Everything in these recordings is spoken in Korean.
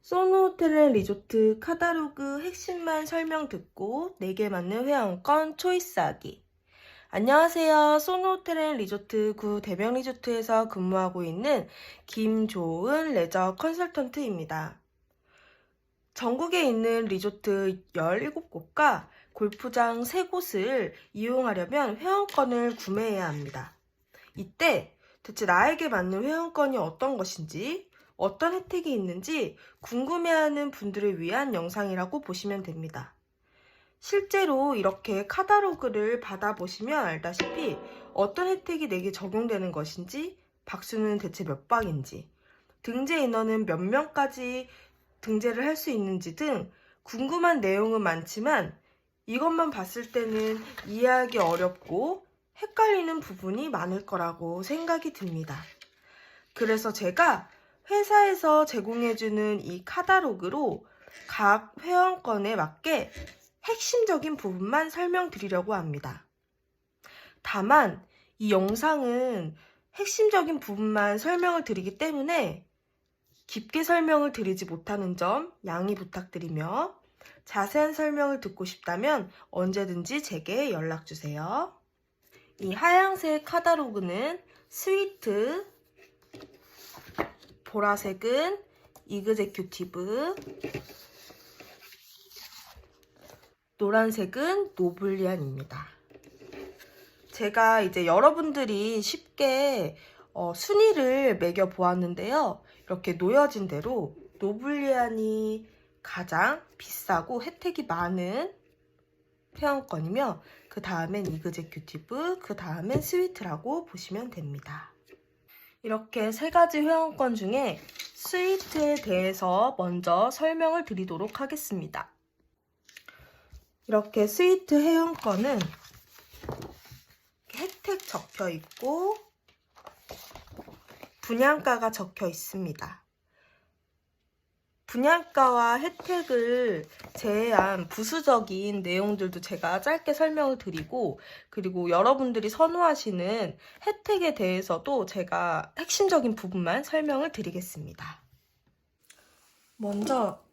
소노호텔 리조트 카다로그 핵심만 설명 듣고 4개 맞는 회원권 초이스하기. 안녕하세요. 소노호텔 리조트 구 대명 리조트에서 근무하고 있는 김조은 레저 컨설턴트입니다. 전국에 있는 리조트 17곳과 골프장 3곳을 이용하려면 회원권을 구매해야 합니다. 이때 대체 나에게 맞는 회원권이 어떤 것인지, 어떤 혜택이 있는지 궁금해하는 분들을 위한 영상이라고 보시면 됩니다. 실제로 이렇게 카탈로그를 받아보시면 알다시피 어떤 혜택이 내게 적용되는 것인지, 박수는 대체 몇 박인지, 등재 인원은 몇 명까지 등재를 할 수 있는지 등 궁금한 내용은 많지만 이것만 봤을 때는 이해하기 어렵고 헷갈리는 부분이 많을 거라고 생각이 듭니다. 그래서 제가 회사에서 제공해주는 이 카탈로그로 각 회원권에 맞게 핵심적인 부분만 설명드리려고 합니다. 다만 이 영상은 핵심적인 부분만 설명을 드리기 때문에 깊게 설명을 드리지 못하는 점 양해 부탁드리며 자세한 설명을 듣고 싶다면 언제든지 제게 연락주세요. 이 하얀색 카탈로그는 스위트, 보라색은 이그제큐티브, 노란색은 노블리안입니다. 제가 이제 여러분들이 쉽게 순위를 매겨 보았는데요. 이렇게 놓여진 대로 노블리안이 가장 비싸고 혜택이 많은 회원권이며 그 다음엔 이그제큐티브, 그 다음엔 스위트라고 보시면 됩니다. 이렇게 3가지 회원권 중에 스위트에 대해서 먼저 설명을 드리도록 하겠습니다. 이렇게 스위트 회원권은 혜택 적혀 있고 분양가가 적혀 있습니다. 분양가와 혜택을 제외한 부수적인 내용들도 제가 짧게 설명을 드리고, 그리고 여러분들이 선호하시는 혜택에 대해서도 제가 핵심적인 부분만 설명을 드리겠습니다. 먼저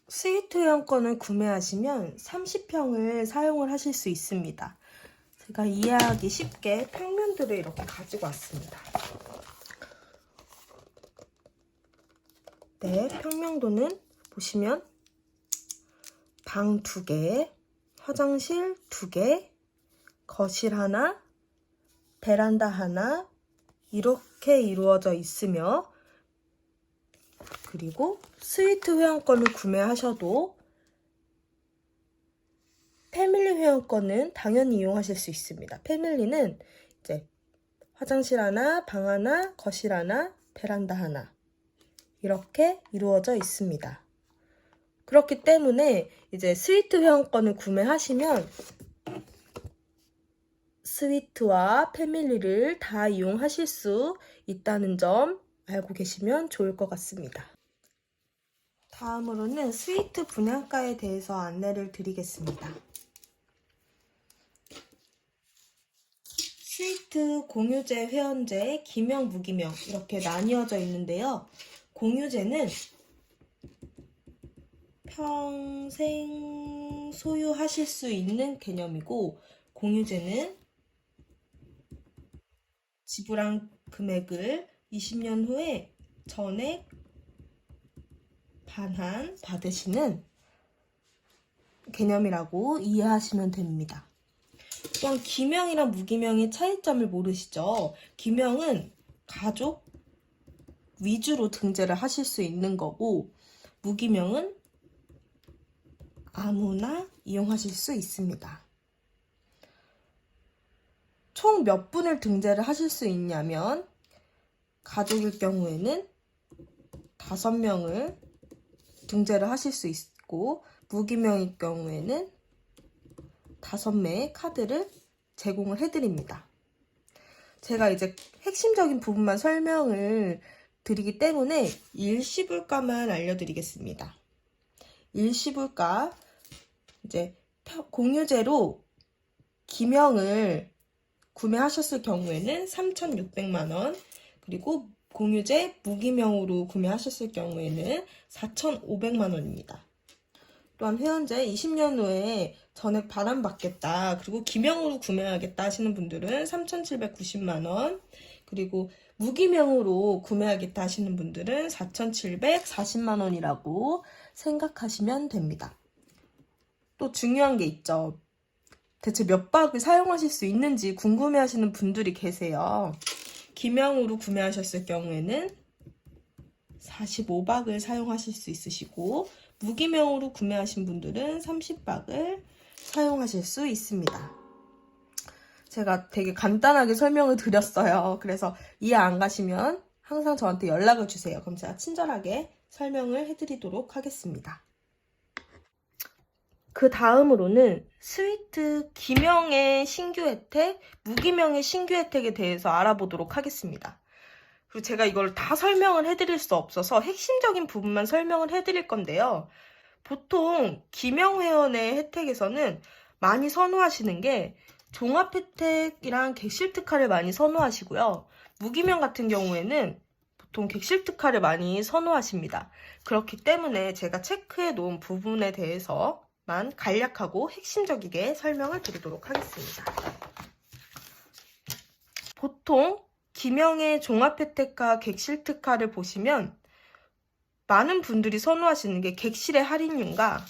스위트 회원권을 구매하시면 30평을 사용을 하실 수 있습니다. 제가 이해하기 쉽게 평면들을 이렇게 가지고 왔습니다. 네, 평면도는 보시면 방 2개, 화장실 2개, 거실 하나, 베란다 하나 이렇게 이루어져 있으며, 그리고 스위트 회원권을 구매하셔도 패밀리 회원권은 당연히 이용하실 수 있습니다. 패밀리는 이제 화장실 하나, 방 하나, 거실 하나, 베란다 하나 이렇게 이루어져 있습니다. 그렇기 때문에 이제 스위트 회원권을 구매하시면 스위트와 패밀리를 다 이용하실 수 있다는 점 알고 계시면 좋을 것 같습니다. 다음으로는 스위트 분양가에 대해서 안내를 드리겠습니다. 스위트 공유제, 회원제, 기명, 무기명 이렇게 나뉘어져 있는데요. 공유제는 평생 소유하실 수 있는 개념이고, 공유제는 지불한 금액을 20년 후에 전액 반환 받으시는 개념이라고 이해하시면 됩니다. 또한 기명이랑 무기명의 차이점을 모르시죠? 기명은 가족 위주로 등재를 하실 수 있는 거고, 무기명은 아무나 이용하실 수 있습니다. 총 몇 분을 등재를 하실 수 있냐면, 가족일 경우에는 5명을 등재를 하실 수 있고, 무기명일 경우에는 5매의 카드를 제공을 해드립니다. 제가 이제 핵심적인 부분만 설명을 드리기 때문에 일시불가만 알려드리겠습니다. 일시불가, 이제 공유제로 기명을 구매하셨을 경우에는 3,600만 원, 그리고 공유제 무기명으로 구매하셨을 경우에는 4,500만 원입니다. 또한 회원제 20년 후에 전액 반환받겠다, 그리고 기명으로 구매하겠다 하시는 분들은 3,790만 원, 그리고 무기명으로 구매하겠다 하시는 분들은 4,740만 원이라고 생각하시면 됩니다. 또 중요한 게 있죠. 대체 몇 박을 사용하실 수 있는지 궁금해하시는 분들이 계세요. 기명으로 구매하셨을 경우에는 45박을 사용하실 수 있으시고, 무기명으로 구매하신 분들은 30박을 사용하실 수 있습니다. 제가 되게 간단하게 설명을 드렸어요. 그래서 이해 안 가시면 항상 저한테 연락을 주세요. 그럼 제가 친절하게 설명을 해드리도록 하겠습니다. 그 다음으로는 스위트 기명의 신규 혜택, 무기명의 신규 혜택에 대해서 알아보도록 하겠습니다. 그리고 제가 이걸 다 설명을 해드릴 수 없어서 핵심적인 부분만 설명을 해드릴 건데요. 보통 기명 회원의 혜택에서는 많이 선호하시는 게 종합 혜택이랑 객실 특화를 많이 선호하시고요. 무기명 같은 경우에는 보통 객실 특화를 많이 선호하십니다. 그렇기 때문에 제가 체크해 놓은 부분에 대해서만 간략하고 핵심적이게 설명을 드리도록 하겠습니다. 보통 기명의 종합 혜택과 객실 특화를 보시면 많은 분들이 선호하시는 게 객실의 할인율과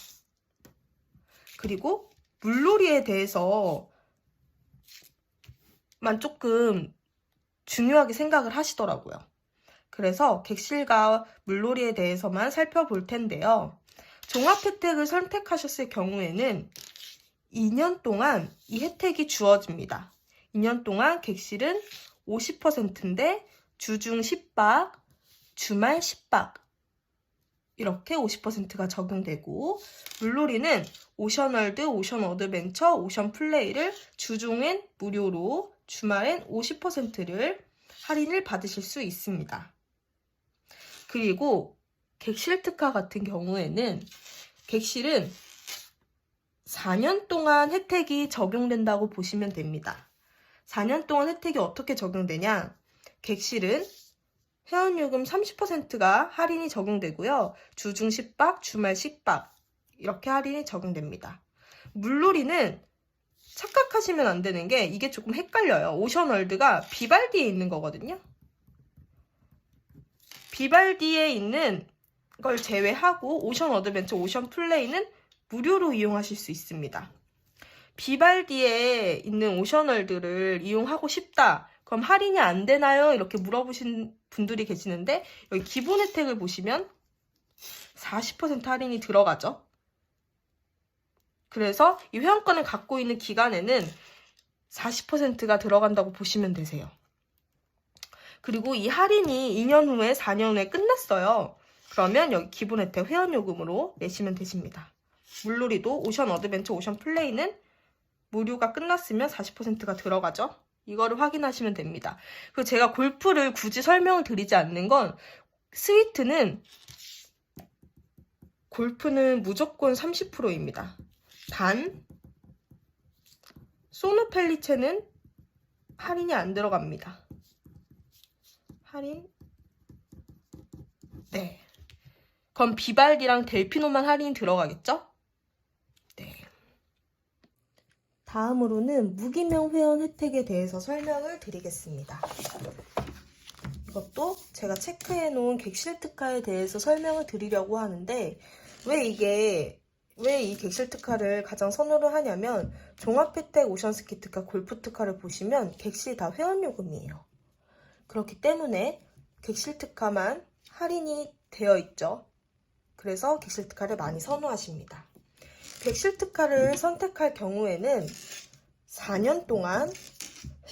그리고 물놀이에 대해서만 조금 중요하게 생각을 하시더라고요. 그래서 객실과 물놀이에 대해서만 살펴볼 텐데요. 종합 혜택을 선택하셨을 경우에는 2년 동안 이 혜택이 주어집니다. 2년 동안 객실은 50%인데 주중 10박, 주말 10박 이렇게 50%가 적용되고, 물놀이는 오션월드, 오션 어드벤처, 오션 플레이를 주중엔 무료로, 주말엔 50%를 할인을 받으실 수 있습니다. 그리고 객실 특화 같은 경우에는 객실은 4년 동안 혜택이 적용된다고 보시면 됩니다. 4년 동안 혜택이 어떻게 적용되냐? 객실은 회원요금 30%가 할인이 적용되고요. 주중 10박, 주말 10박 이렇게 할인이 적용됩니다. 물놀이는 착각하시면 안 되는 게 이게 조금 헷갈려요. 오션월드가 비발디에 있는 거거든요. 비발디에 있는 걸 제외하고 오션 어드벤처, 오션 플레이는 무료로 이용하실 수 있습니다. 비발디에 있는 오션월드를 이용하고 싶다, 그럼 할인이 안 되나요? 이렇게 물어보신 분들이 계시는데, 여기 기본 혜택을 보시면 40% 할인이 들어가죠. 그래서 이 회원권을 갖고 있는 기간에는 40%가 들어간다고 보시면 되세요. 그리고 이 할인이 2년 후에 4년 후에 끝났어요. 그러면 여기 기본 혜택 회원요금으로 내시면 되십니다. 물놀이도 오션 어드벤처, 오션 플레이는 무료가 끝났으면 40%가 들어가죠. 이거를 확인하시면 됩니다. 그리고 제가 골프를 굳이 설명을 드리지 않는 건, 스위트는 골프는 무조건 30%입니다. 단 소노펠리체는 할인이 안 들어갑니다. 할인? 네. 그럼 비발디랑 델피노만 할인이 들어가겠죠? 네. 다음으로는 무기명 회원 혜택에 대해서 설명을 드리겠습니다. 이것도 제가 체크해 놓은 객실 특화에 대해서 설명을 드리려고 하는데, 왜 이 객실 특화를 가장 선호를 하냐면, 종합 혜택, 오션 스키 특화, 골프 특화를 보시면 객실 다 회원요금이에요. 그렇기 때문에 객실 특화만 할인이 되어 있죠. 그래서 객실 특화를 많이 선호하십니다. 객실 특화를 선택할 경우에는 4년 동안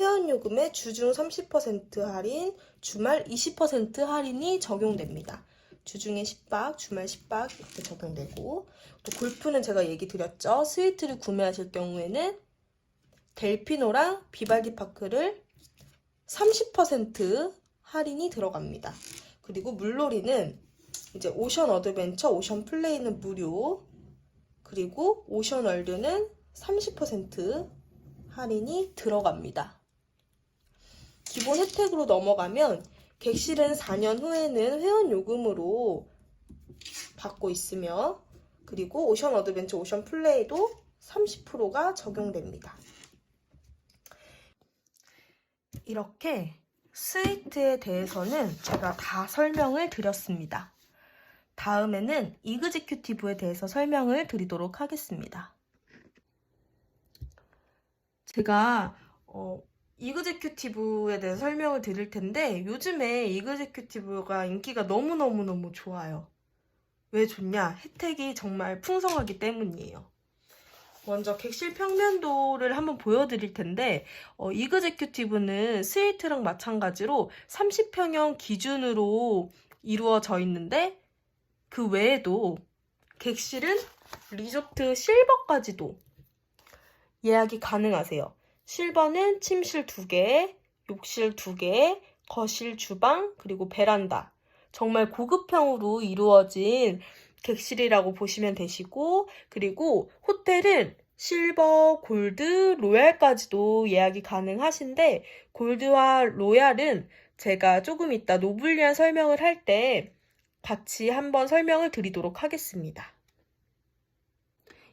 회원요금의 주중 30% 할인, 주말 20% 할인이 적용됩니다. 주중에 10박, 주말 10박 이렇게 적용되고, 또 골프는 제가 얘기 드렸죠. 스위트를 구매하실 경우에는 델피노랑 비발디 파크를 30% 할인이 들어갑니다. 그리고 물놀이는 이제 오션 어드벤처, 오션 플레이는 무료, 그리고 오션 월드는 30% 할인이 들어갑니다. 기본 혜택으로 넘어가면 객실은 4년 후에는 회원 요금으로 받고 있으며 그리고 오션 어드벤처, 오션 플레이도 30%가 적용됩니다. 이렇게 스위트에 대해서는 제가 다 설명을 드렸습니다. 다음에는 이그제큐티브에 대해서 설명을 드리도록 하겠습니다. 제가 이그제큐티브에 대해서 설명을 드릴 텐데 요즘에 이그제큐티브가 인기가 너무너무 좋아요. 왜 좋냐? 혜택이 정말 풍성하기 때문이에요. 먼저 객실 평면도를 한번 보여드릴 텐데 이그제큐티브는 스위트랑 마찬가지로 30평형 기준으로 이루어져 있는데 그 외에도 객실은 리조트 실버까지도 예약이 가능하세요. 실버는 침실 2개, 욕실 2개, 거실, 주방, 그리고 베란다. 정말 고급형으로 이루어진 객실이라고 보시면 되시고 그리고 호텔은 실버, 골드, 로얄까지도 예약이 가능하신데 골드와 로얄은 제가 조금 이따 노블리안 설명을 할 때 같이 한번 설명을 드리도록 하겠습니다.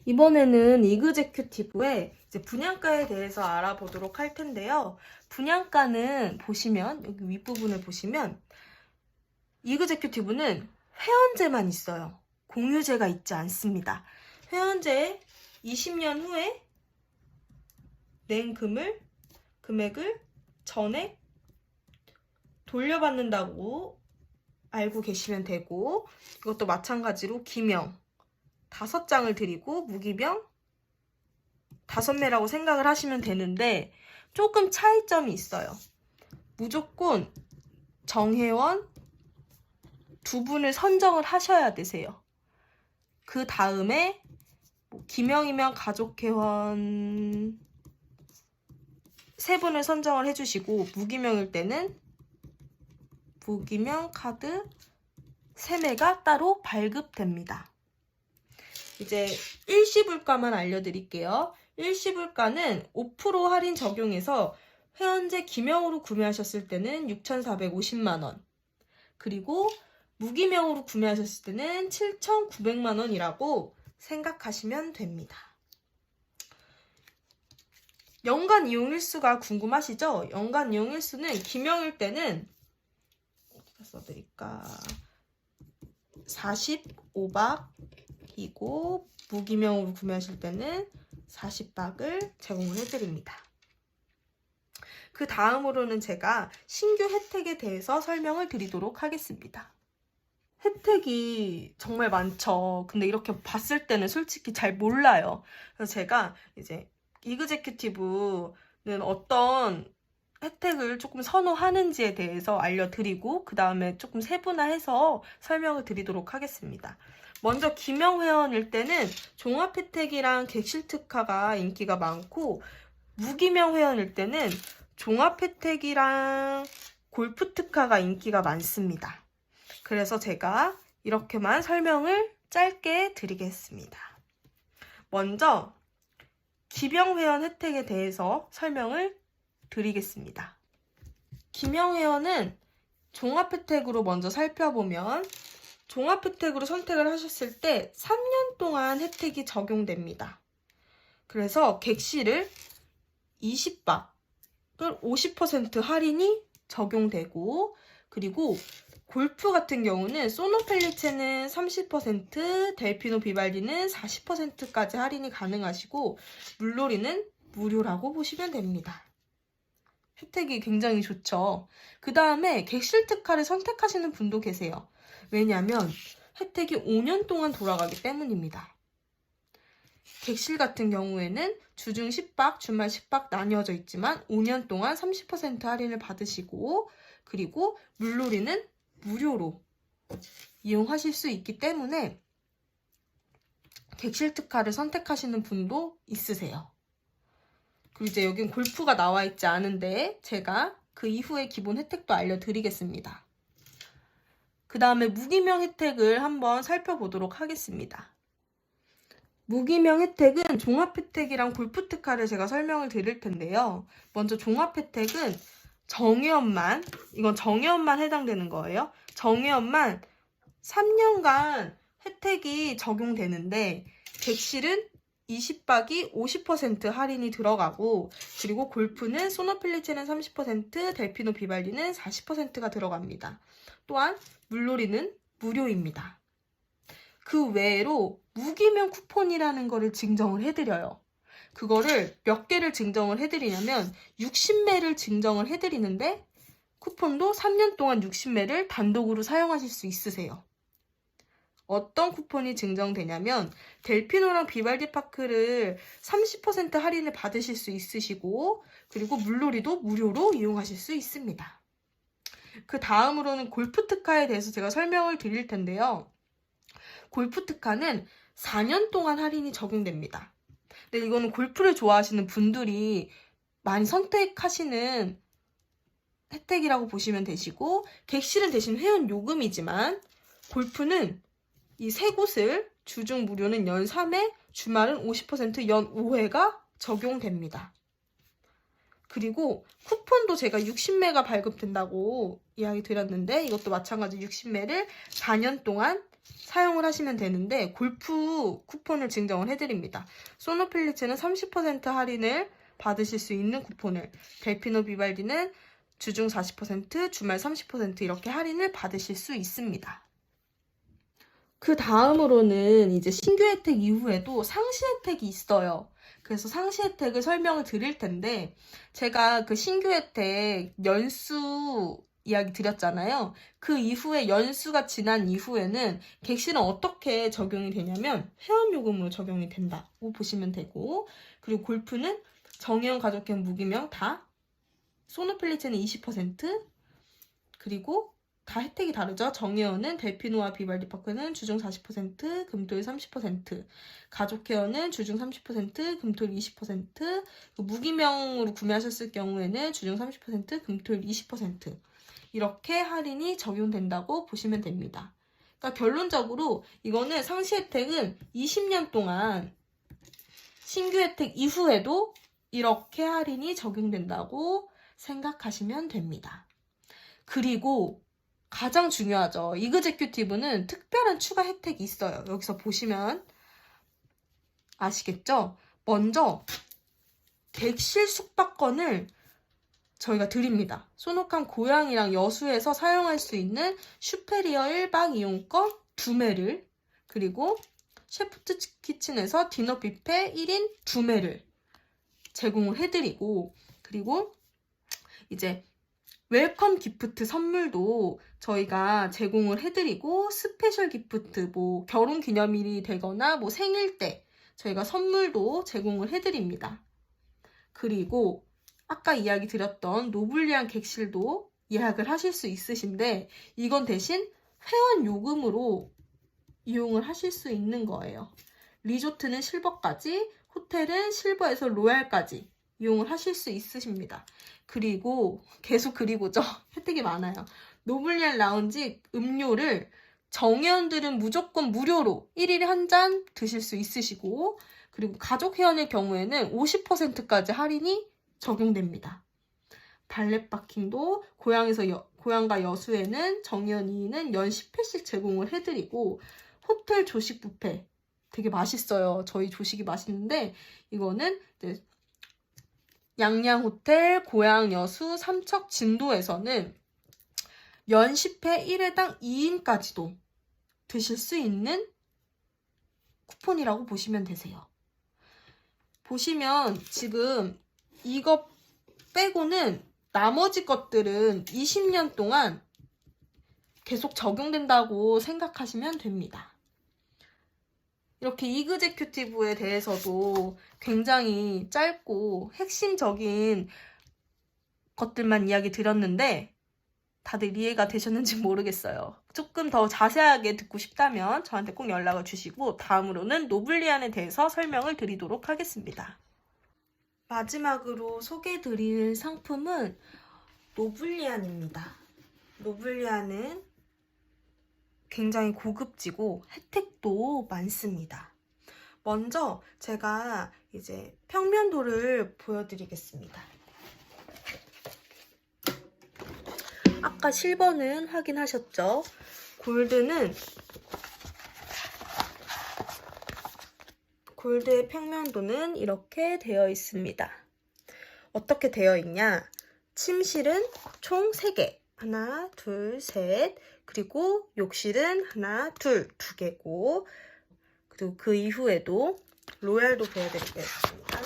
이번에는 이그제큐티브의 이제 분양가에 대해서 알아보도록 할 텐데요. 분양가는 보시면 여기 윗부분을 보시면 이그제큐티브는 회원제만 있어요. 공유제가 있지 않습니다. 회원제 20년 후에 낸 금액을 전액 돌려받는다고 알고 계시면 되고 이것도 마찬가지로 기명 5장을 드리고 무기명 5매라고 생각을 하시면 되는데 조금 차이점이 있어요. 무조건 정회원 2분을 선정을 하셔야 되세요. 그 다음에 기명이면 가족회원 3분을 선정을 해주시고 무기명일 때는 무기명 카드 3매가 따로 발급됩니다. 이제 일시불가만 알려드릴게요. 일시불가는 5% 할인 적용해서 회원제 기명으로 구매하셨을 때는 6,450만원 그리고 무기명으로 구매하셨을 때는 7,900만원이라고 생각하시면 됩니다. 연간 이용일수가 궁금하시죠? 연간 이용일수는 기명일 때는 어디다 써드릴까? 45박이고 무기명으로 구매하실 때는 40박을 제공을 해드립니다. 그 다음으로는 제가 신규 혜택에 대해서 설명을 드리도록 하겠습니다. 혜택이 정말 많죠. 근데 이렇게 봤을 때는 솔직히 잘 몰라요. 그래서 제가 이제 이그제큐티브는 어떤 혜택을 조금 선호하는지에 대해서 알려드리고 그 다음에 조금 세분화해서 설명을 드리도록 하겠습니다. 먼저 기명 회원일 때는 종합 혜택이랑 객실 특화가 인기가 많고 무기명 회원일 때는 종합 혜택이랑 골프 특화가 인기가 많습니다. 그래서 제가 이렇게만 설명을 짧게 드리겠습니다. 먼저 기명 회원 혜택에 대해서 설명을 드리겠습니다. 기명 회원은 종합 혜택으로 먼저 살펴보면 종합 혜택으로 선택을 하셨을 때 3년 동안 혜택이 적용됩니다. 그래서 객실을 20박을 50% 할인이 적용되고 그리고 골프 같은 경우는 소노펠리체는 30%, 델피노 비발디는 40%까지 할인이 가능하시고 물놀이는 무료라고 보시면 됩니다. 혜택이 굉장히 좋죠. 그 다음에 객실 특화를 선택하시는 분도 계세요. 왜냐하면 혜택이 5년 동안 돌아가기 때문입니다. 객실 같은 경우에는 주중 10박, 주말 10박 나뉘어져 있지만 5년 동안 30% 할인을 받으시고 그리고 물놀이는 무료로 이용하실 수 있기 때문에 객실 특화를 선택하시는 분도 있으세요. 그리고 이제 여긴 골프가 나와 있지 않은데 제가 그 이후의 기본 혜택도 알려드리겠습니다. 그 다음에 무기명 혜택을 한번 살펴보도록 하겠습니다. 무기명 혜택은 종합 혜택이랑 골프 특화를 제가 설명을 드릴 텐데요. 먼저 종합 혜택은 정회원만, 이건 정회원만 해당되는 거예요. 정회원만 3년간 혜택이 적용되는데 객실은 20박이 50% 할인이 들어가고, 그리고 골프는 소노펠리체는 30%, 델피노 비발디는 40%가 들어갑니다. 또한 물놀이는 무료입니다. 그 외로 무기명 쿠폰이라는 거를 증정을 해드려요. 그거를 몇 개를 증정을 해드리냐면 60매를 증정을 해드리는데 쿠폰도 3년 동안 60매를 단독으로 사용하실 수 있으세요. 어떤 쿠폰이 증정되냐면 델피노랑 비발디 파크를 30% 할인을 받으실 수 있으시고, 그리고 물놀이도 무료로 이용하실 수 있습니다. 그 다음으로는 골프 특가에 대해서 제가 설명을 드릴 텐데요. 골프 특가는 4년 동안 할인이 적용됩니다. 근데 이거는 골프를 좋아하시는 분들이 많이 선택하시는 혜택이라고 보시면 되시고, 객실은 대신 회원 요금이지만 골프는 이 세 곳을 주중 무료는 연 3회, 주말은 50%, 연 5회가 적용됩니다. 그리고 쿠폰도 제가 60매가 발급된다고 이야기 드렸는데 이것도 마찬가지 60매를 4년 동안 사용을 하시면 되는데 골프 쿠폰을 증정을 해드립니다. 소노펠리체는 30% 할인을 받으실 수 있는 쿠폰을, 델피노 비발디는 주중 40%, 주말 30% 이렇게 할인을 받으실 수 있습니다. 그 다음으로는 이제 신규 혜택 이후에도 상시 혜택이 있어요. 그래서 상시 혜택을 설명을 드릴 텐데, 제가 그 신규 혜택 연수 이야기 드렸잖아요. 그 이후에 연수가 지난 이후에는 객실은 어떻게 적용이 되냐면 회원요금으로 적용이 된다고 보시면 되고, 그리고 골프는 정회원, 가족회원, 무기명 다, 소노펠리체는 20%, 그리고 다 혜택이 다르죠. 정회원은 델피노와 비발디 파크는 주중 40%, 금토일 30%, 가족회원은 주중 30%, 금토일 20%, 무기명으로 구매하셨을 경우에는 주중 30%, 금토일 20% 이렇게 할인이 적용된다고 보시면 됩니다. 그러니까 결론적으로 이거는 상시 혜택은 20년 동안 신규 혜택 이후에도 이렇게 할인이 적용된다고 생각하시면 됩니다. 그리고 가장 중요하죠. 이그제큐티브는 특별한 추가 혜택이 있어요. 여기서 보시면 아시겠죠? 먼저 객실 숙박권을 저희가 드립니다. 소노캄 고양이랑 여수에서 사용할 수 있는 슈페리어 1박 이용권 2매를, 그리고 셰프트 키친에서 디너 뷔페 1인 2매를 제공을 해드리고, 그리고 이제 웰컴 기프트 선물도 저희가 제공을 해드리고, 스페셜 기프트, 뭐 결혼 기념일이 되거나 뭐 생일 때 저희가 선물도 제공을 해드립니다. 그리고 아까 이야기 드렸던 노블리안 객실도 예약을 하실 수 있으신데 이건 대신 회원 요금으로 이용을 하실 수 있는 거예요. 리조트는 실버까지, 호텔은 실버에서 로얄까지 이용을 하실 수 있으십니다. 그리고 계속 그리고죠. 혜택이 많아요. 노블리안 라운지 음료를 정회원들은 무조건 무료로 1일에 한 잔 드실 수 있으시고, 그리고 가족 회원의 경우에는 50%까지 할인이 적용됩니다. 발렛 파킹도 고향과 여수에는 정회원 2인은 연 10회씩 제공을 해드리고, 호텔 조식 뷔페 되게 맛있어요. 저희 조식이 맛있는데 이거는 이제 양양호텔, 고양, 여수, 삼척, 진도에서는 연 10회 1회당 2인까지도 드실 수 있는 쿠폰이라고 보시면 되세요. 보시면 지금 이거 빼고는 나머지 것들은 20년 동안 계속 적용된다고 생각하시면 됩니다. 이렇게 이그제큐티브에 대해서도 굉장히 짧고 핵심적인 것들만 이야기 드렸는데 다들 이해가 되셨는지 모르겠어요. 조금 더 자세하게 듣고 싶다면 저한테 꼭 연락을 주시고 다음으로는 노블리안에 대해서 설명을 드리도록 하겠습니다. 마지막으로 소개해드릴 상품은 노블리안입니다. 노블리안은 굉장히 고급지고 혜택도 많습니다. 먼저 제가 이제 평면도를 보여드리겠습니다. 아까 실버는 확인하셨죠? 골드의 평면도는 이렇게 되어 있습니다. 어떻게 되어 있냐? 침실은 총 3개. 하나, 둘, 셋. 그리고 욕실은 하나, 둘, 2개고. 그리고 그 이후에도 로얄도 보여드리겠습니다.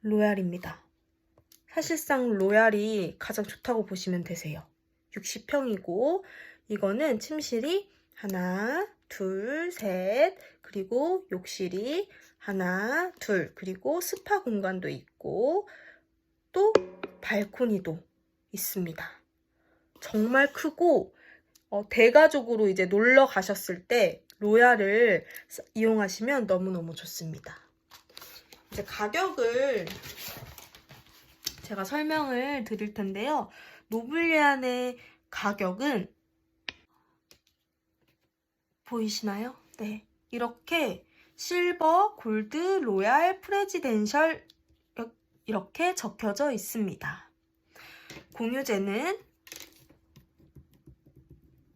로얄입니다. 사실상 로얄이 가장 좋다고 보시면 되세요. 60평이고 이거는 침실이 하나, 둘, 셋, 그리고 욕실이 하나, 둘, 그리고 스파 공간도 있고 또 발코니도 있습니다. 정말 크고 대가족으로 이제 놀러 가셨을 때 로얄을 이용하시면 너무너무 좋습니다. 이제 가격을 제가 설명을 드릴 텐데요. 노블리안의 가격은 보이시나요? 네, 이렇게 실버, 골드, 로얄, 프레지덴셜 이렇게 적혀져 있습니다. 공유제는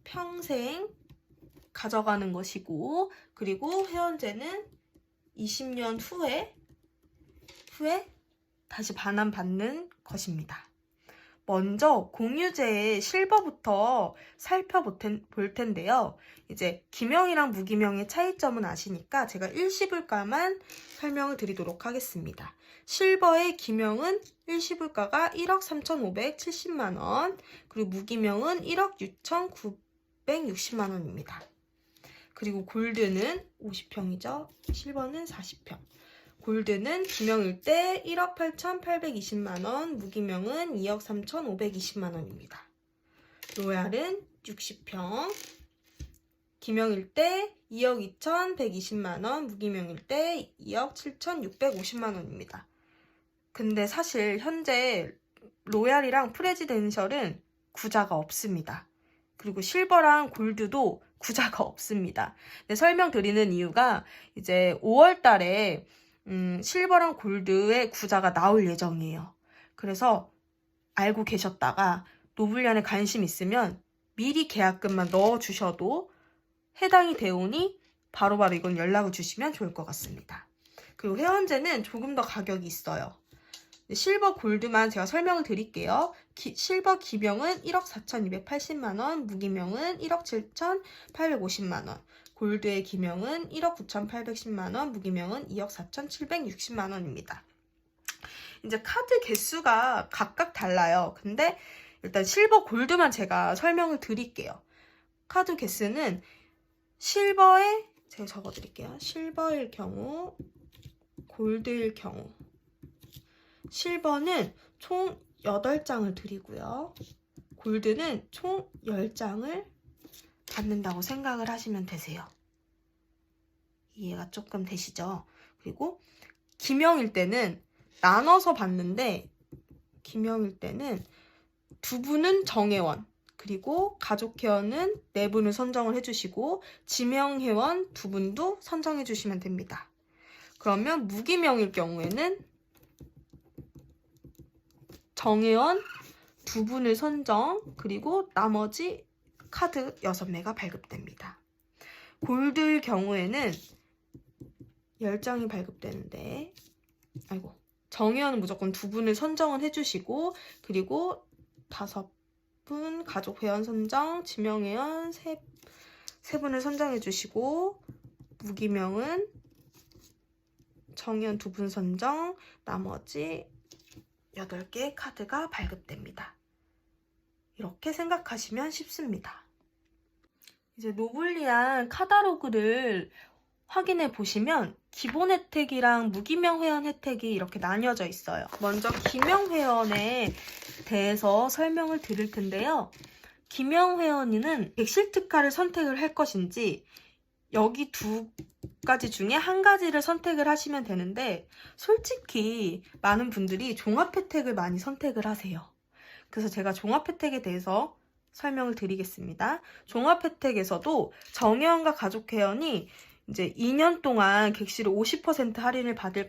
평생 가져가는 것이고, 그리고 회원제는 20년 후에 다시 반환받는 것입니다. 먼저 공유제의 실버부터 살펴볼 텐데요. 이제 기명이랑 무기명의 차이점은 아시니까 제가 일시불가만 설명을 드리도록 하겠습니다. 실버의 기명은 일시불가가 1억 3,570만 원, 그리고 무기명은 1억 6,960만 원입니다. 그리고 골드는 50평이죠. 실버는 40평. 골드는 기명일 때 1억 8,820만 원, 무기명은 2억 3,520만 원입니다. 로얄은 60평, 기명일 때 2억 2,120만 원, 무기명일 때 2억 7,650만 원입니다. 근데 사실 현재 로얄이랑 프레지덴셜은 구자가 없습니다. 그리고 실버랑 골드도 구자가 없습니다. 근데 설명드리는 이유가 이제 5월 달에 실버랑 골드의 구자가 나올 예정이에요. 그래서 알고 계셨다가 노블리안에 관심 있으면 미리 계약금만 넣어주셔도 해당이 되오니 바로바로 이건 연락을 주시면 좋을 것 같습니다. 그리고 회원제는 조금 더 가격이 있어요. 실버 골드만 제가 설명을 드릴게요. 실버 기명은 1억 4,280만 원, 무기명은 1억 7,850만 원, 골드의 기명은 1억 9,810만 원, 무기명은 2억 4,760만 원입니다. 이제 카드 개수가 각각 달라요. 근데 일단 실버 골드만 제가 설명을 드릴게요. 카드 개수는 실버에 제가 적어드릴게요. 실버일 경우, 골드일 경우. 실버는 총 8장을 드리고요. 골드는 총 10장을 받는다고 생각을 하시면 되세요. 이해가 조금 되시죠? 그리고 기명일 때는 나눠서 받는데, 기명일 때는 2분은 정회원, 그리고 가족회원은 4분을 선정을 해주시고 지명회원 2분도 선정해 주시면 됩니다. 그러면 무기명일 경우에는 정회원 2분을 선정, 그리고 나머지 카드 6매가 발급됩니다. 골드일 경우에는 10장이 발급되는데, 정회원은 무조건 2분을 선정을 해주시고, 그리고 5분 가족회원 선정, 지명회원 3분을 선정해주시고, 무기명은 정회원 2분 선정, 나머지 8개의 카드가 발급됩니다. 이렇게 생각하시면 쉽습니다. 이제 노블리안 카탈로그를 확인해 보시면 기본 혜택이랑 무기명 회원 혜택이 이렇게 나뉘어져 있어요. 먼저 기명 회원에 대해서 설명을 드릴 텐데요. 기명 회원은 객실 특가를 선택을 할 것인지 여기 2가지 중에 한 가지를 선택을 하시면 되는데, 솔직히 많은 분들이 종합 혜택을 많이 선택을 하세요. 그래서 제가 종합 혜택에 대해서 설명을 드리겠습니다. 종합 혜택에서도 정회원과 가족회원이 이제 2년 동안 객실을 50% 할인을 받을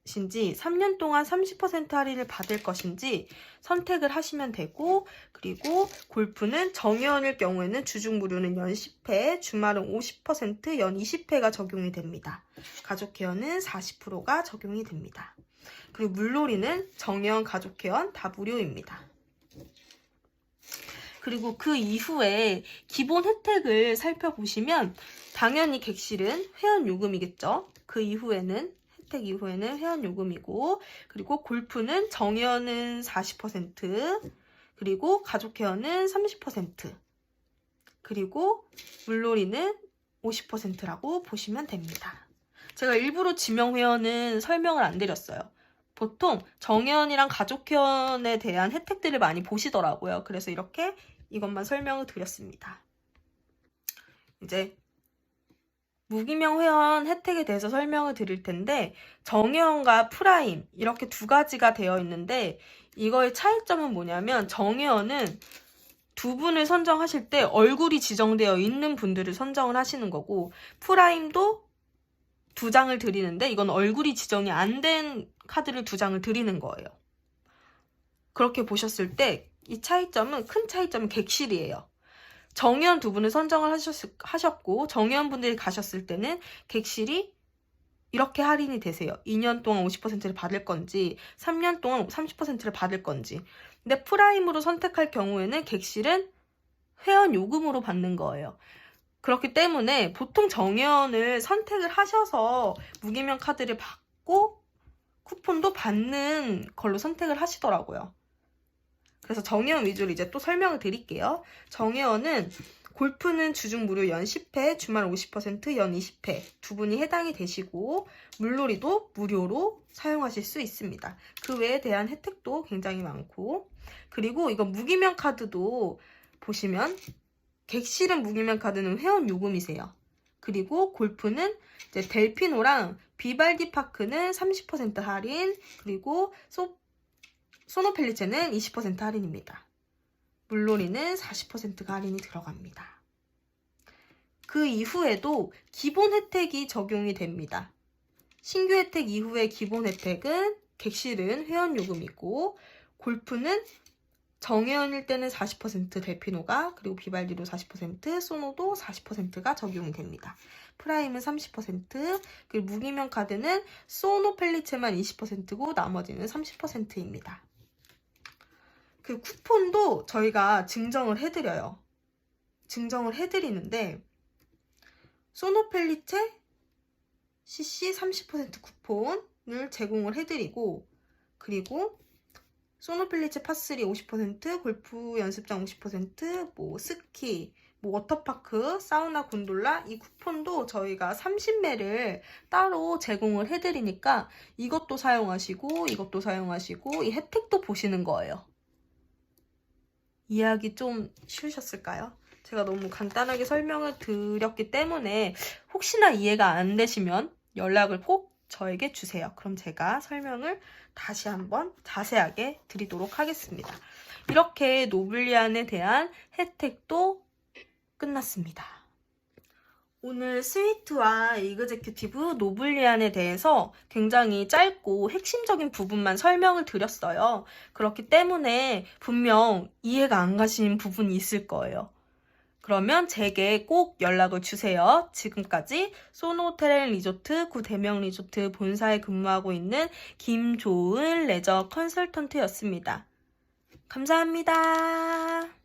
것인지 3년 동안 30% 할인을 받을 것인지 선택을 하시면 되고, 그리고 골프는 정회원일 경우에는 주중 무료는 연 10회, 주말은 50%, 연 20회가 적용이 됩니다. 가족 회원은 40%가 적용이 됩니다. 그리고 물놀이는 정회원, 가족 회원 다 무료입니다. 그리고 그 이후에 기본 혜택을 살펴보시면 당연히 객실은 회원 요금이겠죠. 그 이후에는 혜택 이후에는 회원 요금이고, 그리고 골프는 정회원은 40%, 그리고 가족 회원은 30%, 그리고 물놀이는 50%라고 보시면 됩니다. 제가 일부러 지명 회원은 설명을 안 드렸어요. 보통 정회원이랑 가족 회원에 대한 혜택들을 많이 보시더라고요. 그래서 이렇게 이것만 설명을 드렸습니다. 이제 무기명 회원 혜택에 대해서 설명을 드릴 텐데, 정회원과 프라임 이렇게 두 가지가 되어 있는데, 이거의 차이점은 뭐냐면 정회원은 두 분을 선정하실 때 얼굴이 지정되어 있는 분들을 선정을 하시는 거고, 프라임도 2장을 드리는데 이건 얼굴이 지정이 안 된 카드를 2장을 드리는 거예요. 그렇게 보셨을 때 이 차이점은, 큰 차이점은 객실이에요. 정회원 2분을 선정을 하셨고 정회원 분들이 가셨을 때는 객실이 이렇게 할인이 되세요. 2년 동안 50%를 받을 건지 3년 동안 30%를 받을 건지. 근데 프라임으로 선택할 경우에는 객실은 회원 요금으로 받는 거예요. 그렇기 때문에 보통 정회원을 선택을 하셔서 무기명 카드를 받고 쿠폰도 받는 걸로 선택을 하시더라고요. 그래서 정회원 위주로 이제 또 설명을 드릴게요. 정회원은 골프는 주중 무료 연 10회, 주말 50%, 연 20회 두 분이 해당이 되시고, 물놀이도 무료로 사용하실 수 있습니다. 그 외에 대한 혜택도 굉장히 많고, 그리고 이거 무기명 카드도 보시면 객실은 무기명 카드는 회원 요금이세요. 그리고 골프는 이제 델피노랑 비발디 파크는 30% 할인, 그리고 소노펠리체는 20% 할인입니다. 물놀이는 40%가 할인이 들어갑니다. 그 이후에도 기본 혜택이 적용이 됩니다. 신규 혜택 이후의 기본 혜택은 객실은 회원 요금이고, 골프는 정회원일 때는 40% 델피노가, 그리고 비발디도 40%, 소노도 40%가 적용이 됩니다. 프라임은 30%, 그리고 무기명 카드는 소노 펠리체만 20%고 나머지는 30%입니다. 그 쿠폰도 저희가 증정을 해드려요. 증정을 해드리는데, 소노 펠리체 CC 30% 쿠폰을 제공을 해드리고, 그리고 소노펠리체 파3 50%, 골프 연습장 50%, 뭐 스키, 뭐 워터파크, 사우나, 곤돌라 이 쿠폰도 저희가 30매를 따로 제공을 해드리니까 이것도 사용하시고 이것도 사용하시고 이 혜택도 보시는 거예요. 이해하기 좀 쉬우셨을까요? 제가 너무 간단하게 설명을 드렸기 때문에 혹시나 이해가 안 되시면 연락을 꼭 저에게 주세요. 그럼 제가 설명을 다시 한번 자세하게 드리도록 하겠습니다. 이렇게 노블리안에 대한 혜택도 끝났습니다. 오늘 스위트와 이그제큐티브 노블리안에 대해서 굉장히 짧고 핵심적인 부분만 설명을 드렸어요. 그렇기 때문에 분명 이해가 안 가신 부분이 있을 거예요. 그러면 제게 꼭 연락을 주세요. 지금까지 소노호텔 리조트 구대명 리조트 본사에 근무하고 있는 김조은 레저 컨설턴트였습니다. 감사합니다.